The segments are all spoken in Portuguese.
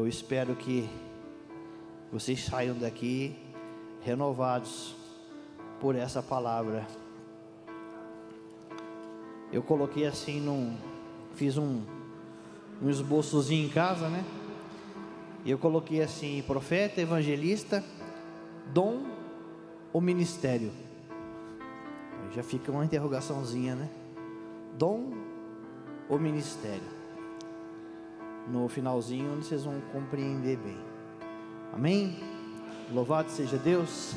Eu espero que vocês saiam daqui renovados por essa palavra. Eu coloquei assim fiz um esboçozinho em casa, né? E eu coloquei assim: profeta, evangelista, dom ou ministério? Já fica uma interrogaçãozinha, né? Dom ou ministério? No finalzinho vocês vão compreender bem. Amém? Louvado seja Deus.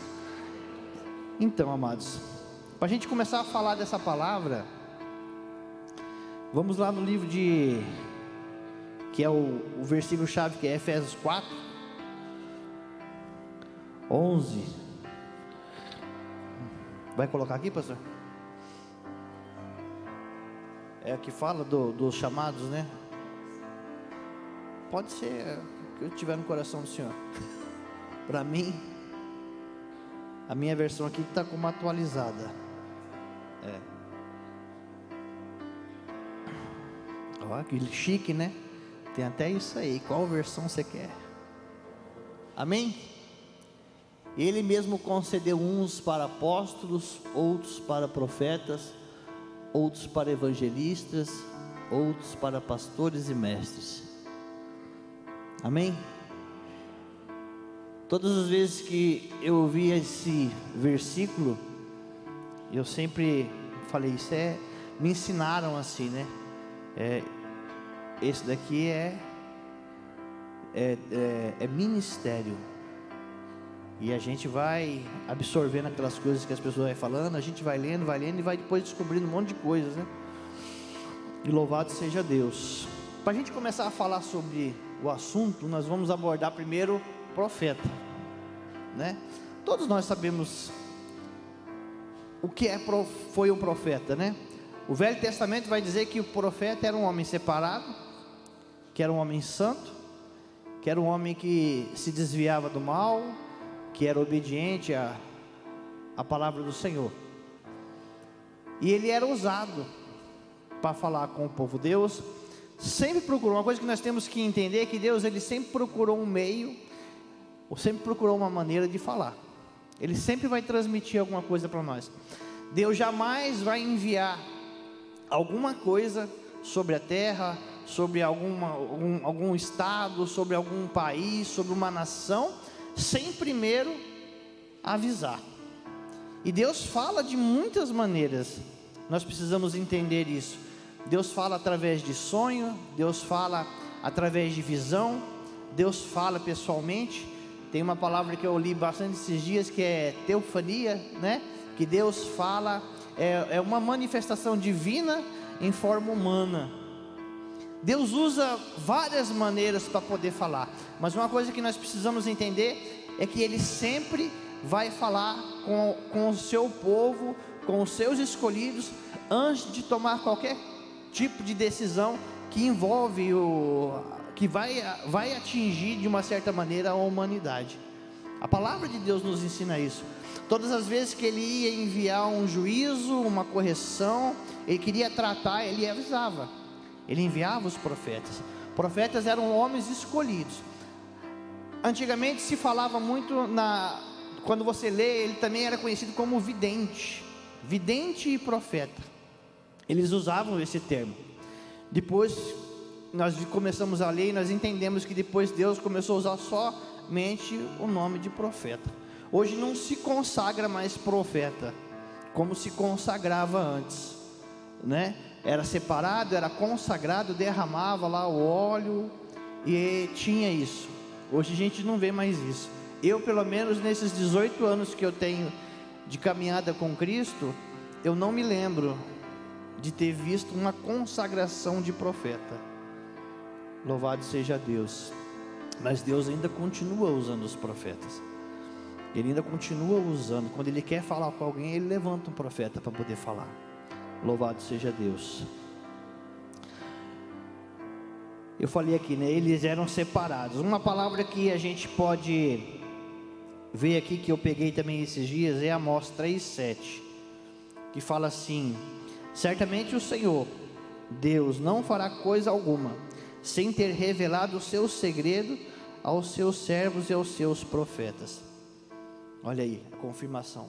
Então, amados, para a gente começar a falar dessa palavra, vamos lá no livro que é o versículo chave, que é Efésios 4, 11. Vai colocar aqui, pastor? É que fala dos chamados, né? Pode ser o que eu tiver no coração do Senhor. Para mim, a minha versão aqui está como atualizada. Olha que chique, né? Tem até isso aí. Qual versão você quer? Amém? Ele mesmo concedeu uns para apóstolos, outros para profetas, outros para evangelistas, outros para pastores e mestres. Amém? Todas as vezes que eu ouvi esse versículo, eu sempre falei: me ensinaram assim, né? Esse daqui é ministério. E a gente vai absorvendo aquelas coisas que as pessoas vão falando, a gente vai lendo e vai depois descobrindo um monte de coisas, né? E louvado seja Deus. Para a gente começar a falar sobre o assunto, nós vamos abordar primeiro profeta, né? Todos nós sabemos o que foi um profeta, né? O Velho Testamento vai dizer que o profeta era um homem separado, que era um homem santo, que era um homem que se desviava do mal, que era obediente à palavra do Senhor. E ele era usado para falar com o povo. Deus sempre procurou, uma coisa que nós temos que entender é que Deus, ele sempre procurou um meio, ou sempre procurou uma maneira de falar. Ele sempre vai transmitir alguma coisa para nós. Deus jamais vai enviar alguma coisa sobre a terra, sobre algum estado, sobre algum país, sobre uma nação, sem primeiro avisar. E Deus fala de muitas maneiras. Nós precisamos entender isso. Deus fala através de sonho, Deus fala através de visão, Deus fala pessoalmente. Tem uma palavra que eu li bastante esses dias, que é teofania, né? Que Deus fala, é uma manifestação divina em forma humana. Deus usa várias maneiras para poder falar, mas uma coisa que nós precisamos entender é que Ele sempre vai falar com o seu povo, com os seus escolhidos, antes de tomar qualquer tipo de decisão que envolve que vai atingir de uma certa maneira a humanidade. A palavra de Deus nos ensina isso. Todas as vezes que Ele ia enviar um juízo, uma correção, Ele queria tratar, Ele avisava. Ele enviava os profetas. Profetas eram homens escolhidos. Antigamente se falava muito quando você lê, ele também era conhecido como vidente e profeta. Eles usavam esse termo. Depois nós começamos a ler e nós entendemos que depois Deus começou a usar somente o nome de profeta. Hoje não se consagra mais profeta como se consagrava antes, né? Era separado, era consagrado, derramava lá o óleo e tinha isso. Hoje a gente não vê mais isso. Eu, pelo menos nesses 18 anos que eu tenho de caminhada com Cristo, eu não me lembro de ter visto uma consagração de profeta. Louvado seja Deus. Mas Deus ainda continua usando os profetas. Ele ainda continua usando. Quando Ele quer falar com alguém, Ele levanta um profeta para poder falar. Louvado seja Deus. Eu falei aqui, né? Eles eram separados. Uma palavra que a gente pode ver aqui, que eu peguei também esses dias, é Amós 3:7, que fala assim: certamente o Senhor Deus não fará coisa alguma sem ter revelado o seu segredo aos seus servos e aos seus profetas. Olha aí, a confirmação.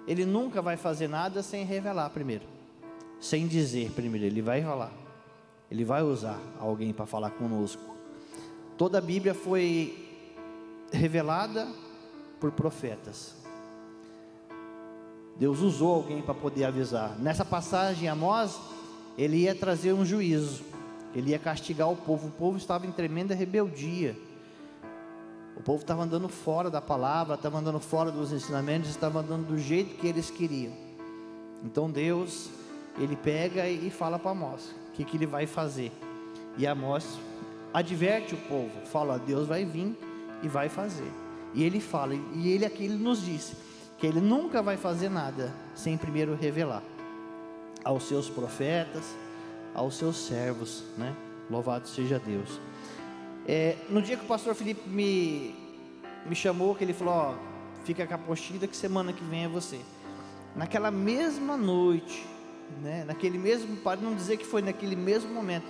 Ele nunca vai fazer nada sem revelar primeiro, sem dizer primeiro. Ele vai falar, ele vai usar alguém para falar conosco. Toda a Bíblia foi revelada por profetas. Deus usou alguém para poder avisar. Nessa passagem, Amós, ele ia trazer um juízo, ele ia castigar o povo estava em tremenda rebeldia, o povo estava andando fora da palavra, estava andando fora dos ensinamentos, estava andando do jeito que eles queriam. Então Deus, ele pega e fala para Amós, o que ele vai fazer, e Amós adverte o povo, fala, Deus vai vir e vai fazer, e ele fala, e ele aqui ele nos disse, que ele nunca vai fazer nada, sem primeiro revelar, aos seus profetas, aos seus servos, né? Louvado seja Deus. No dia que o pastor Felipe me chamou, que ele falou, ó, fica com a apostila que semana que vem é você. Naquela mesma noite, né? Naquele mesmo, para não dizer que foi naquele mesmo momento,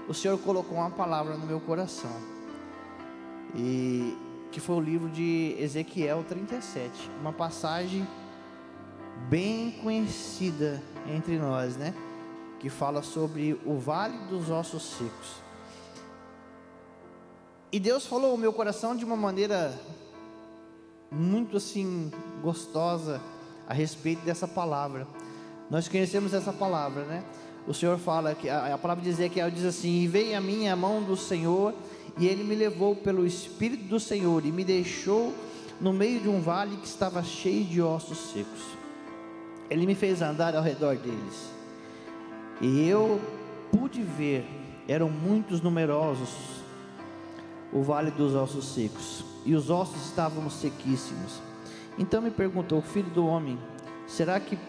o Senhor colocou uma palavra no meu coração, e que foi o livro de Ezequiel 37, uma passagem bem conhecida entre nós, né? Que fala sobre o vale dos ossos secos. E Deus falou ao meu coração de uma maneira muito assim gostosa a respeito dessa palavra. Nós conhecemos essa palavra, né? O Senhor fala que a palavra de Ezequiel diz assim: e veio a mim a mão do Senhor, e ele me levou pelo Espírito do Senhor e me deixou no meio de um vale que estava cheio de ossos secos. Ele me fez andar ao redor deles, e eu pude ver, eram muitos numerosos, o vale dos ossos secos, e os ossos estavam sequíssimos. Então me perguntou: filho do homem, será que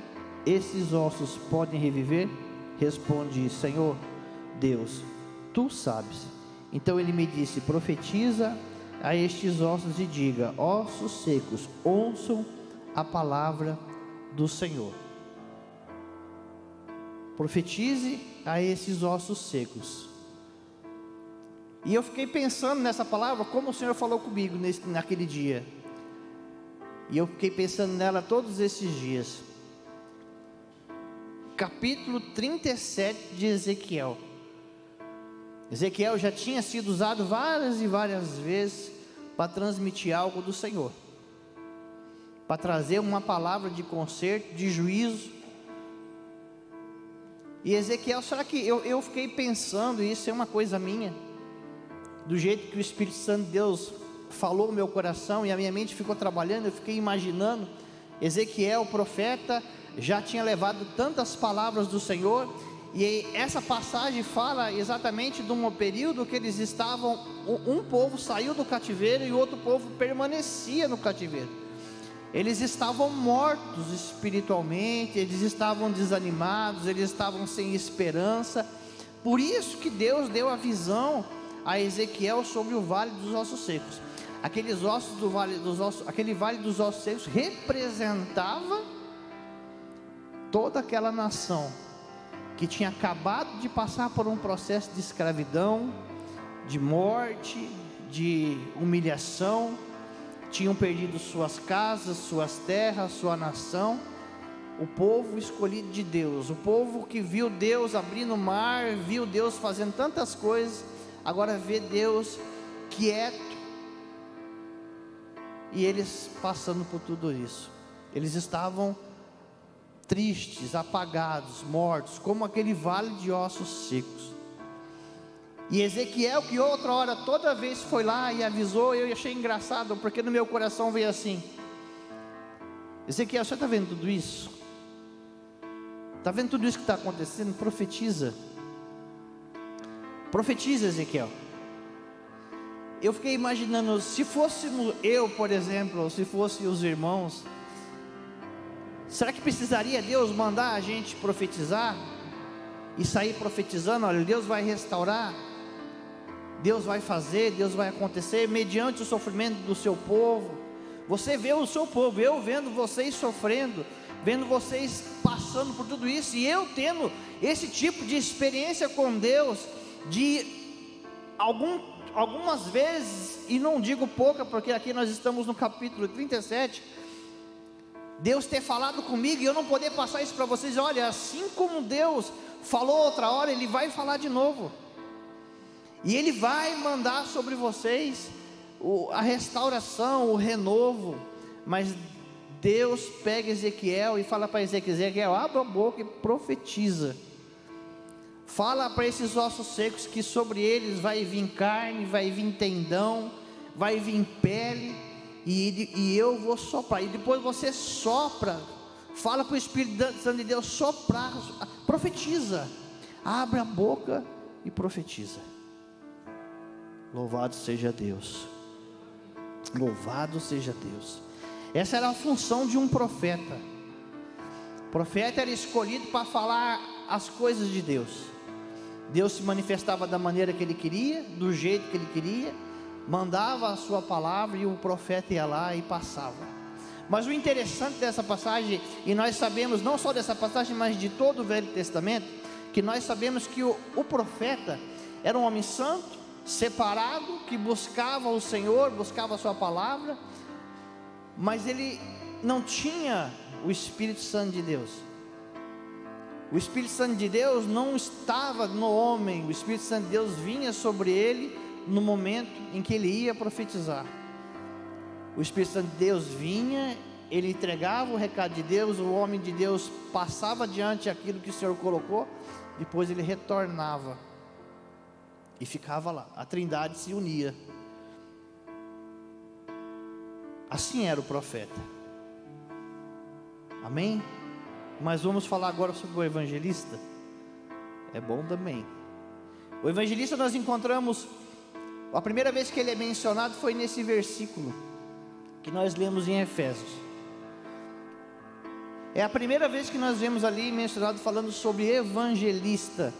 esses ossos podem reviver? Respondi: Senhor Deus, tu sabes. Então ele me disse: profetiza a estes ossos e diga: ossos secos, ouçam a palavra do Senhor. Profetize a esses ossos secos. E eu fiquei pensando nessa palavra, como o Senhor falou comigo naquele dia, e eu fiquei pensando nela todos esses dias. Capítulo 37 de Ezequiel. Ezequiel já tinha sido usado várias e várias vezes para transmitir algo do Senhor, para trazer uma palavra de conserto, de juízo. E Ezequiel, será que eu fiquei pensando, e isso é uma coisa minha, do jeito que o Espírito Santo de Deus falou no meu coração, e a minha mente ficou trabalhando, eu fiquei imaginando, Ezequiel, o profeta, já tinha levado tantas palavras do Senhor, e essa passagem fala exatamente de um período que eles estavam, um povo saiu do cativeiro e o outro povo permanecia no cativeiro. Eles estavam mortos espiritualmente, eles estavam desanimados, eles estavam sem esperança. Por isso que Deus deu a visão a Ezequiel sobre o vale dos ossos secos. Aqueles ossos do vale dos ossos, aquele vale dos ossos secos representava toda aquela nação que tinha acabado de passar por um processo de escravidão, de morte, de humilhação, tinham perdido suas casas, suas terras, sua nação. O povo escolhido de Deus, o povo que viu Deus abrindo o mar, viu Deus fazendo tantas coisas, agora vê Deus quieto, e eles passando por tudo isso. Eles estavam tristes, apagados, mortos, como aquele vale de ossos secos. E Ezequiel, que outra hora, toda vez foi lá e avisou, eu achei engraçado, porque no meu coração veio assim: Ezequiel, você está vendo tudo isso? Está vendo tudo isso que está acontecendo? Profetiza. Profetiza, Ezequiel. Eu fiquei imaginando, se fôssemos eu, por exemplo, ou se fossem os irmãos, será que precisaria Deus mandar a gente profetizar? E sair profetizando, olha, Deus vai restaurar, Deus vai fazer, Deus vai acontecer, mediante o sofrimento do seu povo. Você vê o seu povo, eu vendo vocês sofrendo, vendo vocês passando por tudo isso, e eu tendo esse tipo de experiência com Deus, de algumas vezes, e não digo pouca, porque aqui nós estamos no capítulo 37, Deus ter falado comigo e eu não poder passar isso para vocês. Olha, assim como Deus falou outra hora, Ele vai falar de novo, e Ele vai mandar sobre vocês a restauração, o renovo. Mas Deus pega Ezequiel e fala para Ezequiel: abra a boca e profetiza. Fala para esses ossos secos que sobre eles vai vir carne, vai vir tendão, vai vir pele, e eu vou soprar. E depois você sopra, fala para o Espírito Santo de Deus soprar, profetiza, abre a boca e profetiza. Louvado seja Deus, louvado seja Deus. Essa era a função de um profeta. O profeta era escolhido para falar as coisas de Deus. Deus se manifestava da maneira que Ele queria, do jeito que Ele queria, mandava a sua palavra e o profeta ia lá e passava. Mas o interessante dessa passagem, e nós sabemos não só dessa passagem, mas de todo o Velho Testamento, que nós sabemos que o profeta era um homem santo, separado, que buscava o Senhor, buscava a sua palavra, mas ele não tinha o Espírito Santo de Deus. O Espírito Santo de Deus não estava no homem. O Espírito Santo de Deus vinha sobre ele no momento em que ele ia profetizar. O Espírito Santo de Deus vinha, ele entregava o recado de Deus, o homem de Deus passava adiante aquilo que o Senhor colocou, depois ele retornava e ficava lá. A Trindade se unia. Assim era o profeta. Amém? Mas vamos falar agora sobre o evangelista. É bom também. O evangelista nós encontramos, a primeira vez que ele é mencionado foi nesse versículo que nós lemos em Efésios. É a primeira vez que nós vemos ali mencionado falando sobre evangelista.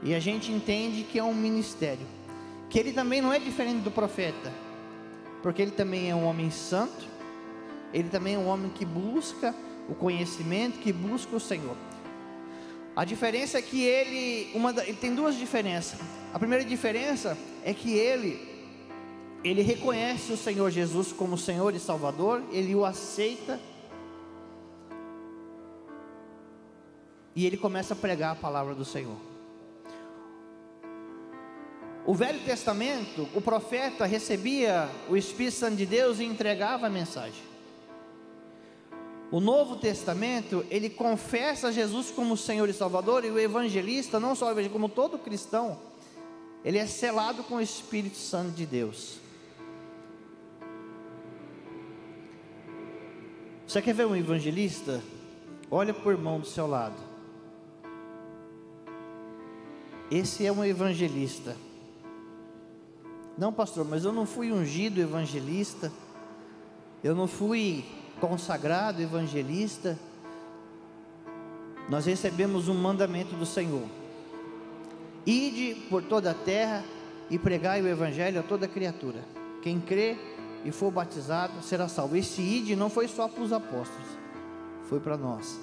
E a gente entende que é um ministério, que ele também não é diferente do profeta, porque ele também é um homem santo, ele também é um homem que busca o conhecimento, que busca o Senhor. A diferença é que ele tem duas diferenças. A primeira diferença é que ele reconhece o Senhor Jesus como Senhor e Salvador, ele o aceita, e ele começa a pregar a palavra do Senhor. O Velho Testamento, o profeta recebia o Espírito Santo de Deus e entregava a mensagem. O Novo Testamento, ele confessa Jesus como Senhor e Salvador, e o evangelista, não só o evangelista, como todo cristão, ele é selado com o Espírito Santo de Deus. Você quer ver um evangelista? Olha para o irmão do seu lado. Esse é um evangelista. Não, pastor, mas eu não fui ungido evangelista, eu não fui consagrado evangelista. Nós recebemos um mandamento do Senhor: ide por toda a terra e pregai o evangelho a toda criatura. Quem crê e for batizado será salvo. Esse ide não foi só para os apóstolos, foi para nós.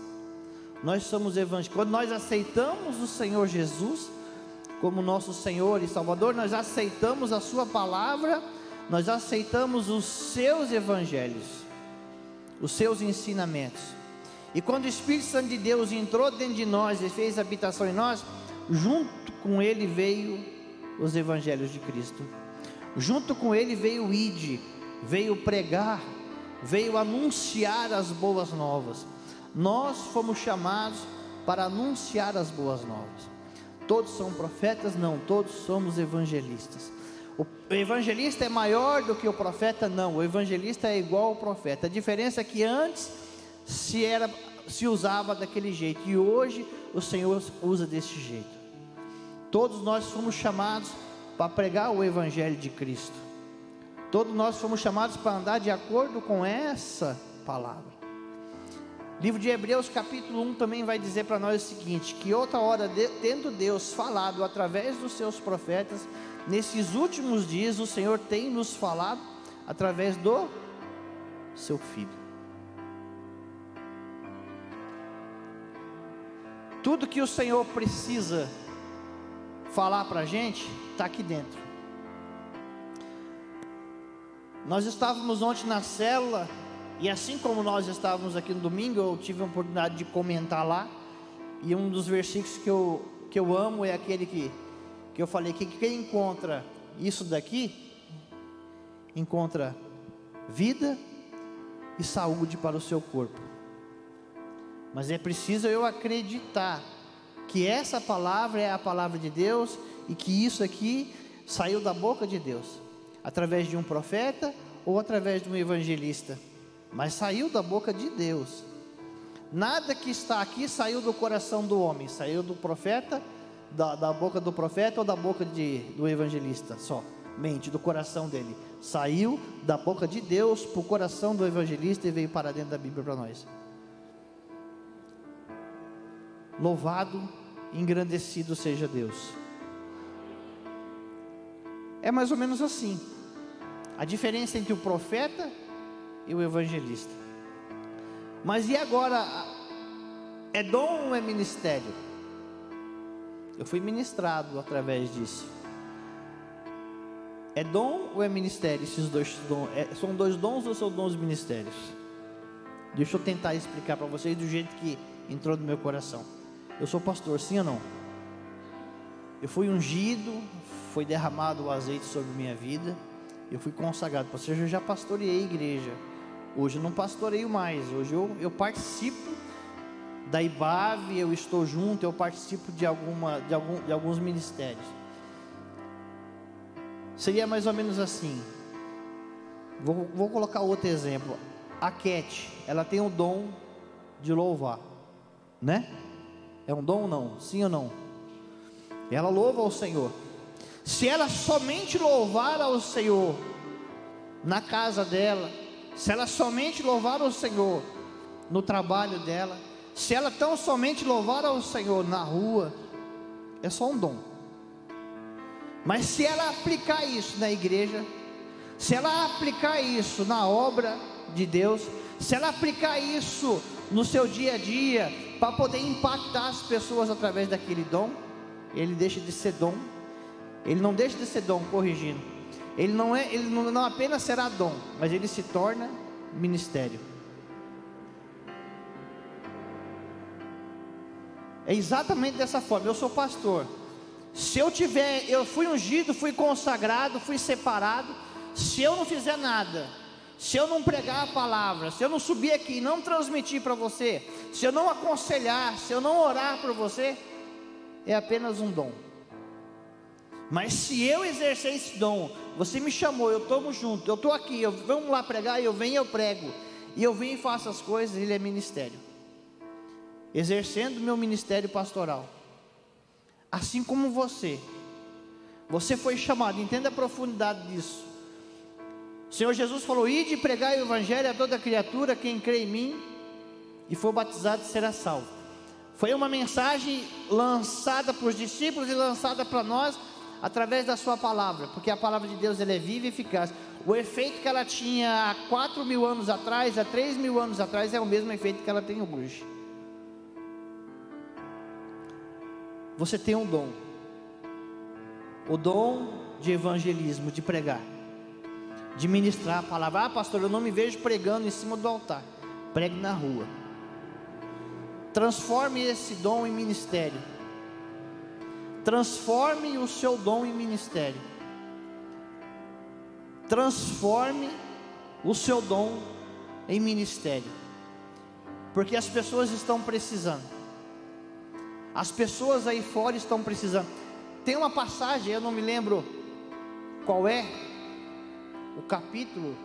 Nós somos evangelistas. Quando nós aceitamos o Senhor Jesus como nosso Senhor e Salvador, nós aceitamos a sua palavra, nós aceitamos os seus evangelhos, os seus ensinamentos. E quando o Espírito Santo de Deus entrou dentro de nós e fez habitação em nós, junto com ele veio os evangelhos de Cristo. Junto com ele veio o ide, veio pregar, veio anunciar as boas novas. Nós fomos chamados para anunciar as boas novas. Todos são profetas? Não, todos somos evangelistas. O evangelista é maior do que o profeta? Não, o evangelista é igual ao profeta. A diferença é que antes se usava daquele jeito, e hoje o Senhor usa desse jeito. Todos nós fomos chamados para pregar o evangelho de Cristo. Todos nós fomos chamados para andar de acordo com essa palavra. Livro de Hebreus capítulo 1 também vai dizer para nós o seguinte: que outra hora, tendo Deus falado através dos seus profetas, nesses últimos dias o Senhor tem nos falado através do seu Filho. Tudo que o Senhor precisa falar para a gente está aqui dentro. Nós estávamos ontem na célula, e assim como nós estávamos aqui no domingo, eu tive a oportunidade de comentar lá, e um dos versículos que eu amo é aquele que eu falei, que quem encontra isso daqui, encontra vida e saúde para o seu corpo. Mas é preciso eu acreditar que essa palavra é a palavra de Deus, e que isso aqui saiu da boca de Deus, através de um profeta ou através de um evangelista, mas saiu da boca de Deus. Nada que está aqui saiu do coração do homem, saiu do profeta, da boca do profeta ou da boca do evangelista, somente do coração dele. Saiu da boca de Deus para o coração do evangelista e veio para dentro da Bíblia para nós. Louvado e engrandecido seja Deus. É mais ou menos assim a diferença entre o profeta e o evangelista. Mas e agora? É dom ou é ministério? Eu fui ministrado através disso. É dom ou é ministério? Esses dois dons, são dois dons ou são dons ministérios? Deixa eu tentar explicar para vocês do jeito que entrou no meu coração. Eu sou pastor, sim ou não? Eu fui ungido, foi derramado o azeite sobre minha vida, eu fui consagrado. Pastor, eu já pastoreei a igreja. Hoje eu não pastoreio mais. Hoje eu participo da IBAV, eu estou junto, eu participo de alguns ministérios. Seria mais ou menos assim. Vou colocar outro exemplo. A Cat, ela tem o dom de louvar, né? É um dom ou não? Sim ou não? Ela louva ao Senhor. Se ela somente louvar ao Senhor na casa dela, se ela somente louvar ao Senhor no trabalho dela, se ela tão somente louvar ao Senhor na rua, é só um dom. Mas se ela aplicar isso na igreja, se ela aplicar isso na obra de Deus, se ela aplicar isso no seu dia a dia, para poder impactar as pessoas através daquele dom, ele deixa de ser dom. Ele não deixa de ser dom, corrigindo. Ele não apenas será dom, mas ele se torna ministério. É exatamente dessa forma. Eu sou pastor. Se eu fui ungido, fui consagrado, fui separado. Se eu não fizer nada, se eu não pregar a palavra, se eu não subir aqui e não transmitir para você, se eu não aconselhar, se eu não orar por você, é apenas um dom. Mas se eu exercer esse dom, você me chamou, eu estou junto, eu estou aqui, vamos lá pregar, eu venho e eu prego, e eu venho e faço as coisas, ele é ministério. Exercendo o meu ministério pastoral. Assim como você foi chamado, entenda a profundidade disso. O Senhor Jesus falou: ide e pregai o evangelho a toda criatura, quem crê em mim e for batizado será salvo. Foi uma mensagem lançada para os discípulos e lançada para nós, através da sua palavra, porque a palavra de Deus ela é viva e eficaz. O efeito que ela tinha há 4.000 anos atrás, há 3.000 anos atrás, é o mesmo efeito que ela tem hoje. Você tem um dom, o dom de evangelismo, de pregar, de ministrar a palavra. Ah, pastor, eu não me vejo pregando em cima do altar. Pregue na rua. Transforme esse dom em ministério. Transforme o seu dom em ministério. Transforme o seu dom em ministério. Porque as pessoas estão precisando. As pessoas aí fora estão precisando. Tem uma passagem, eu não me lembro qual é o capítulo.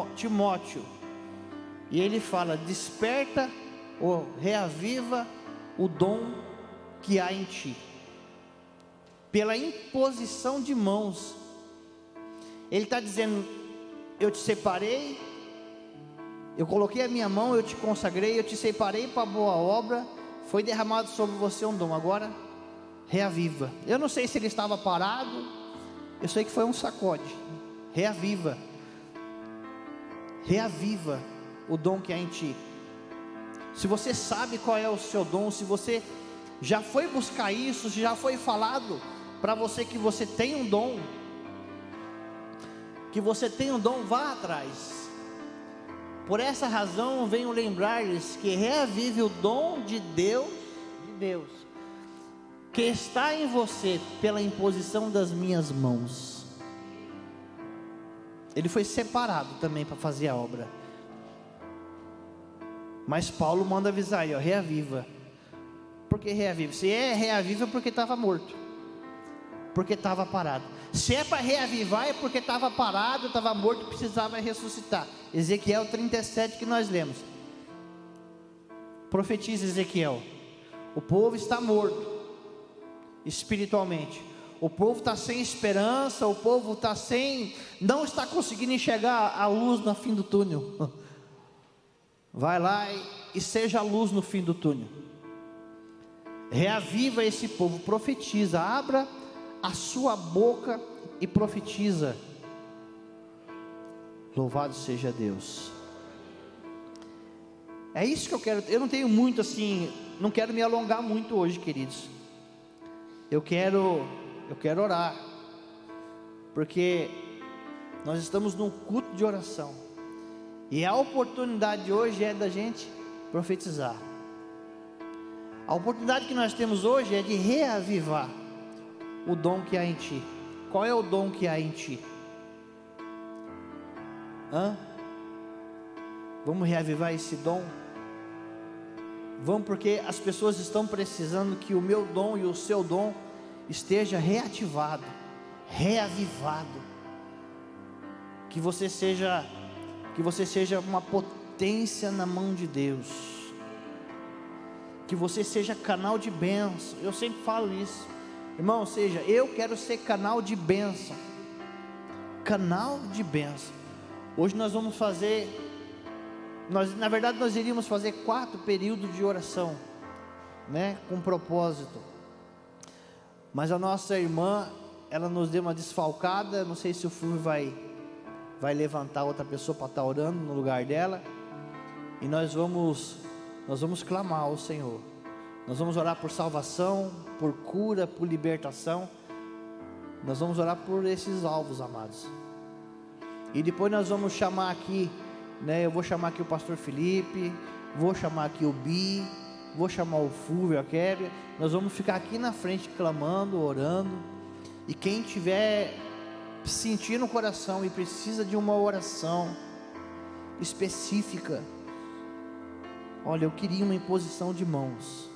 Timóteo. E ele fala: desperta ou reaviva o dom que há em ti, pela imposição de mãos. Ele está dizendo: eu te separei, eu coloquei a minha mão, eu te consagrei, eu te separei para a boa obra, foi derramado sobre você um dom, agora reaviva. Eu não sei se ele estava parado, eu sei que foi um sacode. Reaviva o dom que há em ti. se você sabe qual é o seu dom, se você já foi buscar isso, se já foi falado para você que você tem um dom, vá atrás. Por essa razão, venho lembrar-lhes que reavive o dom de Deus, que está em você pela imposição das minhas mãos. Ele foi separado também para fazer a obra. Mas Paulo manda avisar aí, ó, reaviva. Por que reaviva? Se é reaviva, é porque estava morto, porque estava parado. Se é para reavivar, é porque estava parado, estava morto, precisava ressuscitar. Ezequiel 37 que nós lemos. Profetiza Ezequiel: o povo está morto espiritualmente, o povo está sem esperança, o povo não está conseguindo enxergar a luz no fim do túnel. Vai lá e seja a luz no fim do túnel. Reaviva esse povo, profetiza, abra a sua boca e profetiza. Louvado seja Deus. É isso que eu quero. Eu não tenho muito assim, não quero me alongar muito hoje, queridos. Eu quero orar, porque nós estamos num culto de oração, e a oportunidade hoje é da gente profetizar. A oportunidade que nós temos hoje é de reavivar o dom que há em ti. Qual é o dom que há em ti? Vamos reavivar esse dom? Vamos, porque as pessoas estão precisando que o meu dom e o seu dom esteja reativado, reavivado. Que você seja uma potência na mão de Deus. Que você seja canal de bênção. Eu sempre falo isso, irmão. Eu quero ser canal de bênção. Canal de bênção. Hoje nós vamos fazer, na verdade nós iríamos fazer 4 períodos de oração, né, com propósito. Mas a nossa irmã, ela nos deu uma desfalcada. Não sei se o Fulvio vai levantar outra pessoa para estar orando no lugar dela. E nós vamos clamar ao Senhor. Nós vamos orar por salvação, por cura, por libertação. Nós vamos orar por esses alvos, amados. E depois nós vamos chamar aqui, né? Eu vou chamar aqui o pastor Felipe, vou chamar aqui o Bi, vou chamar o Fulvio, a Kéria. Nós vamos ficar aqui na frente clamando, orando. E quem tiver sentindo no coração e precisa de uma oração específica, olha, eu queria uma imposição de mãos,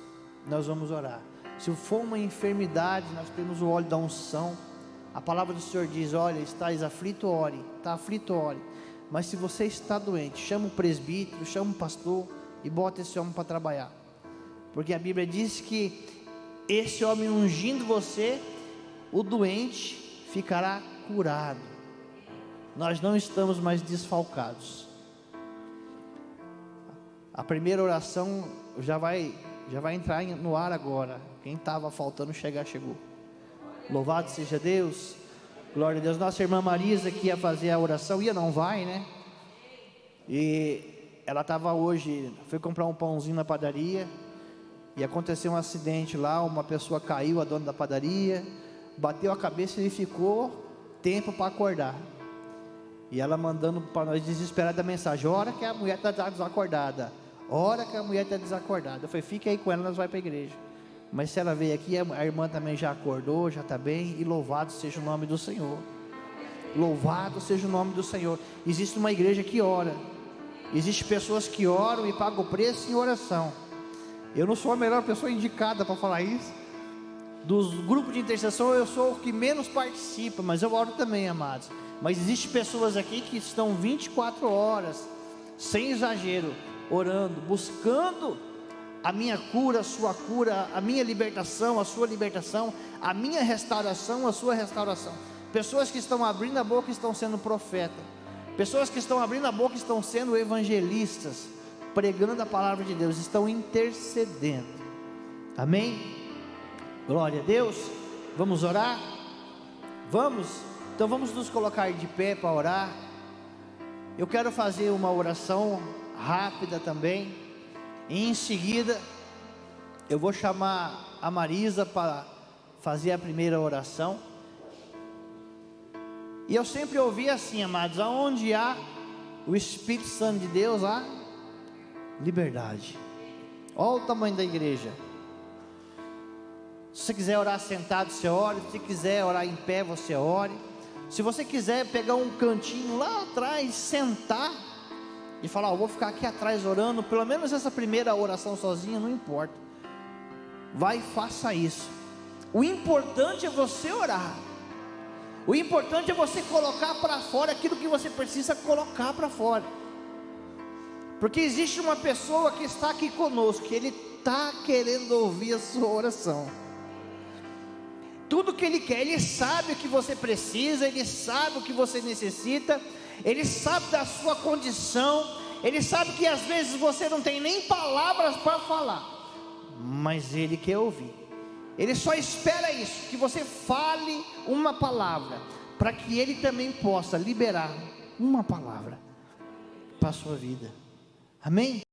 nós vamos orar. Se for uma enfermidade, nós temos o óleo da unção. A palavra do Senhor diz: olha, estás aflito, ore. Está aflito, ore. Mas se você está doente, chama o presbítero, chama o pastor e bota esse homem para trabalhar. Porque a Bíblia diz que esse homem ungindo você, o doente ficará curado. Nós não estamos mais desfalcados. A primeira oração já vai entrar no ar agora. Quem estava faltando chegar, chegou. Louvado seja Deus. Glória a Deus. Nossa irmã Marisa, que ia fazer a oração, não vai, né? E ela estava hoje, foi comprar um pãozinho na padaria, e aconteceu um acidente lá. Uma pessoa caiu, a dona da padaria, bateu a cabeça e ficou tempo para acordar. E ela mandando para nós desesperada a mensagem: ora que a mulher está desacordada, ora que a mulher está desacordada. Eu falei: fica aí com ela, nós vamos para a igreja. Mas se ela veio aqui, a irmã também já acordou, já está bem. E louvado seja o nome do Senhor. Louvado seja o nome do Senhor. Existe uma igreja que ora. Existem pessoas que oram e pagam o preço em oração. Eu não sou a melhor pessoa indicada para falar isso. Dos grupos de intercessão, eu sou o que menos participa, mas eu oro também, amados. Mas existem pessoas aqui que estão 24 horas, sem exagero, orando, buscando a minha cura, a sua cura, a minha libertação, a sua libertação, a minha restauração, a sua restauração. Pessoas que estão abrindo a boca estão sendo profetas. Pessoas que estão abrindo a boca estão sendo evangelistas, pregando a palavra de Deus, estão intercedendo. Amém? Glória a Deus. Vamos orar? Vamos? Então vamos nos colocar de pé para orar. Eu quero fazer uma oração rápida também. E em seguida, eu vou chamar a Marisa para fazer a primeira oração. E eu sempre ouvi assim, amados: aonde há o Espírito Santo de Deus, há liberdade. Olha o tamanho da igreja. Se você quiser orar sentado, você ore. Se você quiser orar em pé, você ore. Se você quiser pegar um cantinho lá atrás, sentar e falar: eu vou ficar aqui atrás orando, pelo menos essa primeira oração sozinha, não importa. Vai e faça isso. O importante é você orar. O importante é você colocar para fora aquilo que você precisa colocar para fora. Porque existe uma pessoa que está aqui conosco, que ele está querendo ouvir a sua oração. Tudo que ele quer, ele sabe o que você precisa, ele sabe o que você necessita, ele sabe da sua condição, ele sabe que às vezes você não tem nem palavras para falar, mas ele quer ouvir. Ele só espera isso, que você fale uma palavra, para que ele também possa liberar uma palavra para a sua vida. Amém?